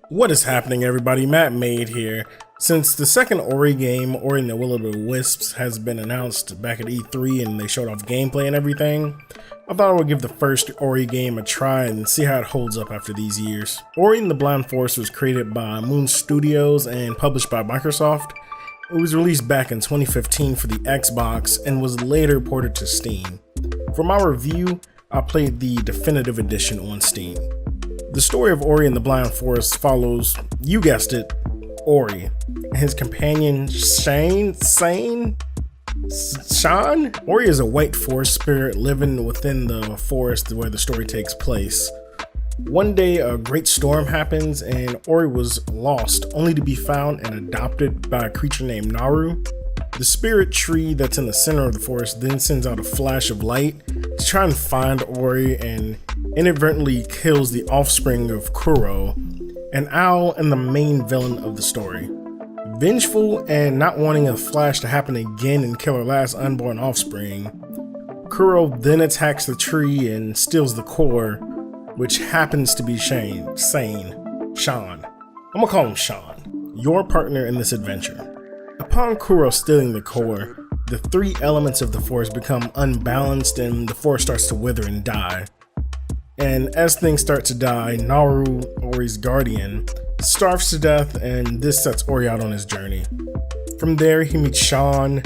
What is happening, everybody? Mattmade here. Since the second Ori game, Ori and the Will of the Wisps, has been announced back at E3 and they showed off gameplay and everything, I thought I would give the first Ori game a try and see how it holds up after these years. Ori and the Blind Forest was created by Moon Studios and published by Microsoft. It was released back in 2015 for the Xbox and was later ported to Steam. For my review, I played the Definitive Edition on Steam. The story of Ori and the Blind Forest follows, you guessed it, Ori and his companion Sean? Ori is a white forest spirit living within the forest where the story takes place. One day a great storm happens and Ori was lost, only to be found and adopted by a creature named Naru. The spirit tree that's in the center of the forest then sends out a flash of light to try and find Ori and inadvertently kills the offspring of Kuro, an owl and the main villain of the story. Vengeful and not wanting a flash to happen again and kill her last unborn offspring, Kuro then attacks the tree and steals the core, which happens to be Sean. I'm gonna call him Sean, your partner in this adventure. Upon Kuro stealing the core, the three elements of the forest become unbalanced and the forest starts to wither and die. And as things start to die, Naru, Ori's guardian, starves to death, and this sets Ori out on his journey. From there, he meets Sean,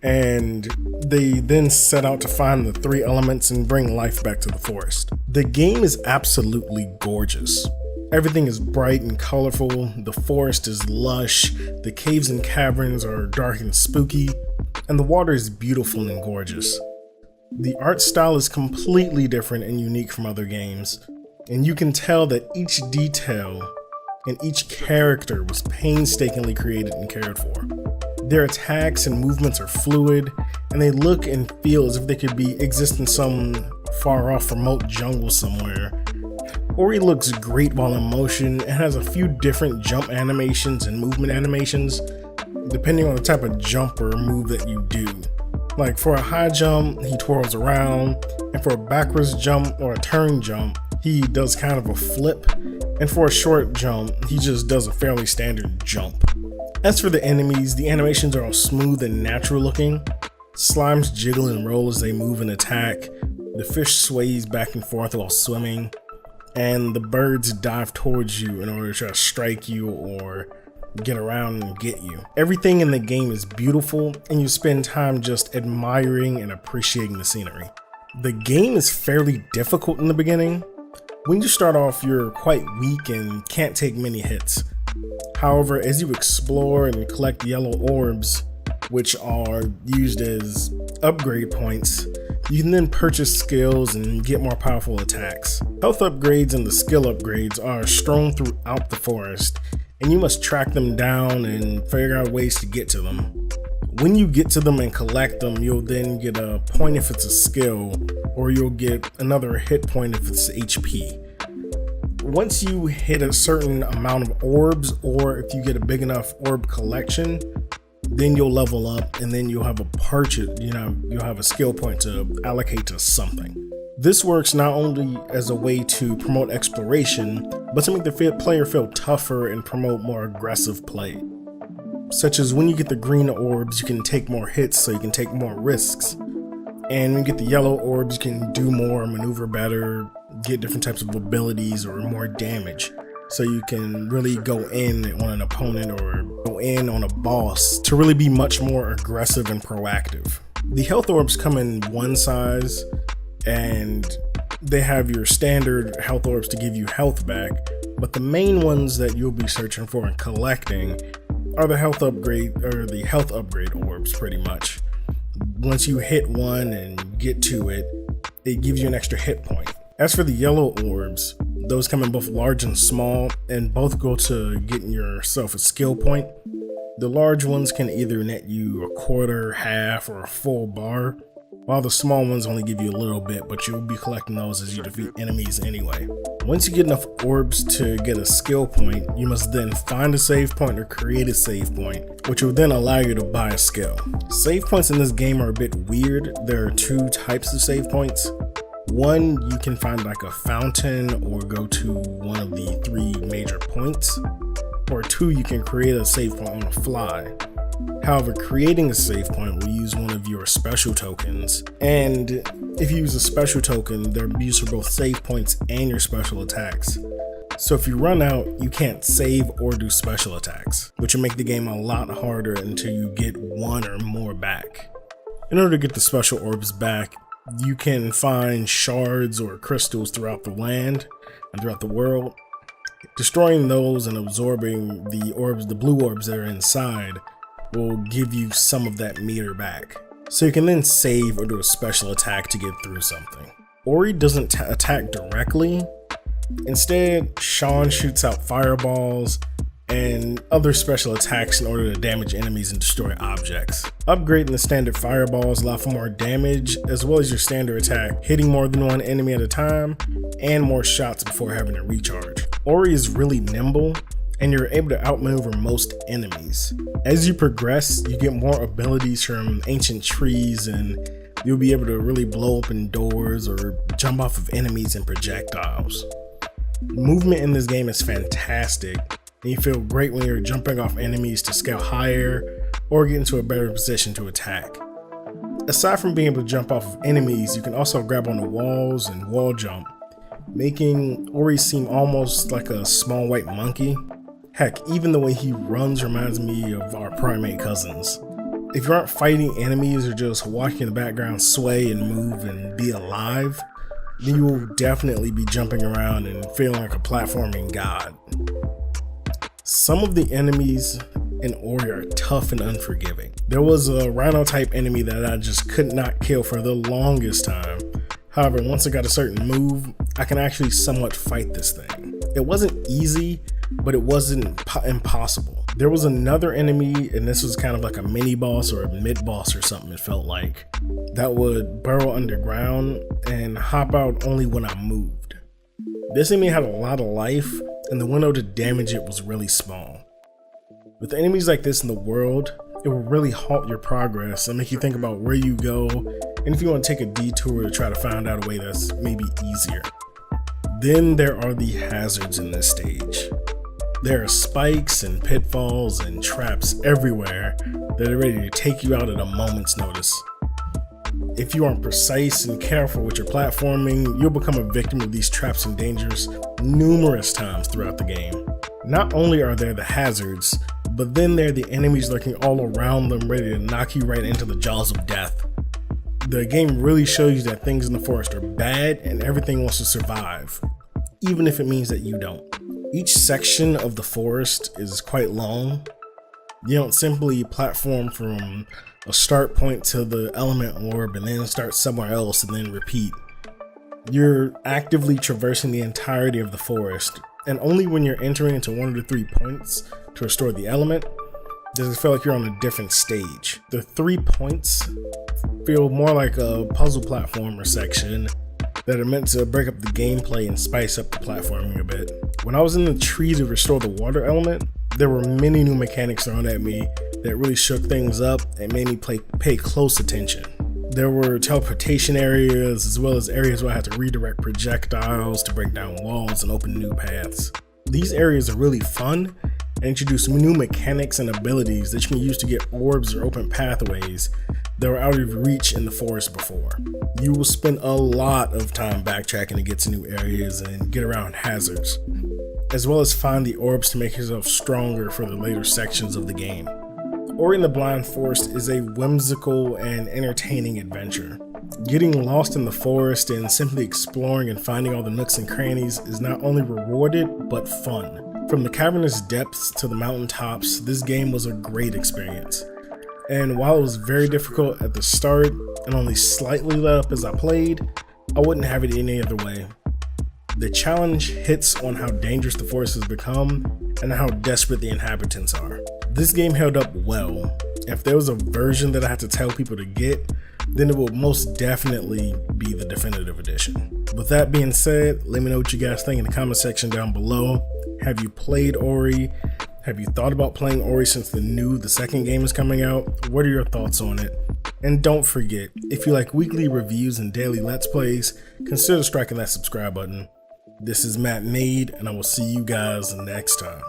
and they then set out to find the three elements and bring life back to the forest. The game is absolutely gorgeous. Everything is bright and colorful, the forest is lush, the caves and caverns are dark and spooky, and the water is beautiful and gorgeous. The art style is completely different and unique from other games, and you can tell that each detail and each character was painstakingly created and cared for. Their attacks and movements are fluid, and they look and feel as if they could exist in some far off remote jungle somewhere. Ori looks great while in motion and has a few different jump animations and movement animations, depending on the type of jump or move that you do. Like for a high jump, he twirls around, and for a backwards jump or a turn jump, he does kind of a flip, and for a short jump, he just does a fairly standard jump. As for the enemies, the animations are all smooth and natural looking. Slimes jiggle and roll as they move and attack, the fish sways back and forth while swimming, and the birds dive towards you in order to try to strike you or get around and get you. Everything in the game is beautiful, and you spend time just admiring and appreciating the scenery. The game is fairly difficult in the beginning. When you start off, you're quite weak and can't take many hits. However, as you explore and collect yellow orbs, which are used as upgrade points, you can then purchase skills and get more powerful attacks. Health upgrades and the skill upgrades are strewn throughout the forest, and you must track them down and figure out ways to get to them. When you get to them and collect them, you'll then get a point if it's a skill, or you'll get another hit point if it's HP. Once you hit a certain amount of orbs, or if you get a big enough orb collection, then you'll level up, and then you'll have a purchase, you'll have a skill point to allocate to something. This works not only as a way to promote exploration, but to make the player feel tougher and promote more aggressive play. Such as when you get the green orbs, you can take more hits, so you can take more risks. And when you get the yellow orbs, you can do more, maneuver better, get different types of abilities or more damage. So you can really go in on an opponent or go in on a boss to really be much more aggressive and proactive. The health orbs come in one size, and they have your standard health orbs to give you health back, but the main ones that you'll be searching for and collecting are the health upgrade orbs pretty much. Once you hit one and get to it, it gives you an extra hit point. As for the yellow orbs, those come in both large and small, and both go to getting yourself a skill point. The large ones can either net you a quarter, half, or a full bar, while the small ones only give you a little bit, but you'll be collecting those as you defeat enemies anyway. Once you get enough orbs to get a skill point, you must then find a save point or create a save point, which will then allow you to buy a skill. Save points in this game are a bit weird. There are two types of save points. One, you can find like a fountain or go to one of the 3 major points, or 2, you can create a save point on the fly. However, creating a save point will use one of your special tokens, and if you use a special token, they're used for both save points and your special attacks. So if you run out, you can't save or do special attacks, which will make the game a lot harder until you get 1 or more back. In order to get the special orbs back, you can find shards or crystals throughout the land and throughout the world. Destroying those and absorbing the orbs, the blue orbs that are inside, will give you some of that meter back. So you can then save or do a special attack to get through something. Ori doesn't attack directly. Instead, Sean shoots out fireballs and other special attacks in order to damage enemies and destroy objects. Upgrading the standard fireballs allow for more damage, as well as your standard attack, hitting more than one enemy at a time, and more shots before having to recharge. Ori is really nimble, and you're able to outmaneuver most enemies. As you progress, you get more abilities from ancient trees, and you'll be able to really blow open doors or jump off of enemies and projectiles. Movement in this game is fantastic, and you feel great when you're jumping off enemies to scale higher or get into a better position to attack. Aside from being able to jump off of enemies, you can also grab on the walls and wall jump, making Ori seem almost like a small white monkey. Heck, even the way he runs reminds me of our primate cousins. If you aren't fighting enemies or just watching the background sway and move and be alive, then you will definitely be jumping around and feeling like a platforming god. Some of the enemies in Ori are tough and unforgiving. There was a rhino type enemy that I just could not kill for the longest time. However, once I got a certain move, I can actually somewhat fight this thing. It wasn't easy, but it wasn't impossible. There was another enemy, and this was kind of like a mini boss or a mid boss or something, it felt like, that would burrow underground and hop out only when I moved. This enemy had a lot of life, and the window to damage it was really small. With enemies like this in the world, it will really halt your progress and make you think about where you go, and if you want to take a detour to try to find out a way that's maybe easier. Then there are the hazards in this stage. There are spikes and pitfalls and traps everywhere that are ready to take you out at a moment's notice. If you aren't precise and careful with your platforming, you'll become a victim of these traps and dangers numerous times throughout the game. Not only are there the hazards, but then there are the enemies lurking all around them ready to knock you right into the jaws of death. The game really shows you that things in the forest are bad and everything wants to survive, even if it means that you don't. Each section of the forest is quite long. You don't simply platform from a start point to the element orb and then start somewhere else and then repeat. You're actively traversing the entirety of the forest, and only when you're entering into one of the 3 points to restore the element does it feel like you're on a different stage. The 3 points feel more like a puzzle platformer section that are meant to break up the gameplay and spice up the platforming a bit. When I was in the tree to restore the water element, there were many new mechanics thrown at me that really shook things up and made me pay close attention. There were teleportation areas, as well as areas where I had to redirect projectiles to break down walls and open new paths. These areas are really fun and introduce new mechanics and abilities that you can use to get orbs or open pathways that were out of reach in the forest before. You will spend a lot of time backtracking to get to new areas and get around hazards, as well as find the orbs to make yourself stronger for the later sections of the game. Ori and the Blind Forest is a whimsical and entertaining adventure. Getting lost in the forest and simply exploring and finding all the nooks and crannies is not only rewarded, but fun. From the cavernous depths to the mountaintops, this game was a great experience. And while it was very difficult at the start and only slightly let up as I played, I wouldn't have it any other way. The challenge hits on how dangerous the forest has become and how desperate the inhabitants are. This game held up well. If there was a version that I had to tell people to get, then it will most definitely be the definitive edition. With that being said, let me know what you guys think in the comment section down below. Have you played Ori? Have you thought about playing Ori since the second game is coming out? What are your thoughts on it? And don't forget, if you like weekly reviews and daily Let's Plays, consider striking that subscribe button. This is Mattmade, and I will see you guys next time.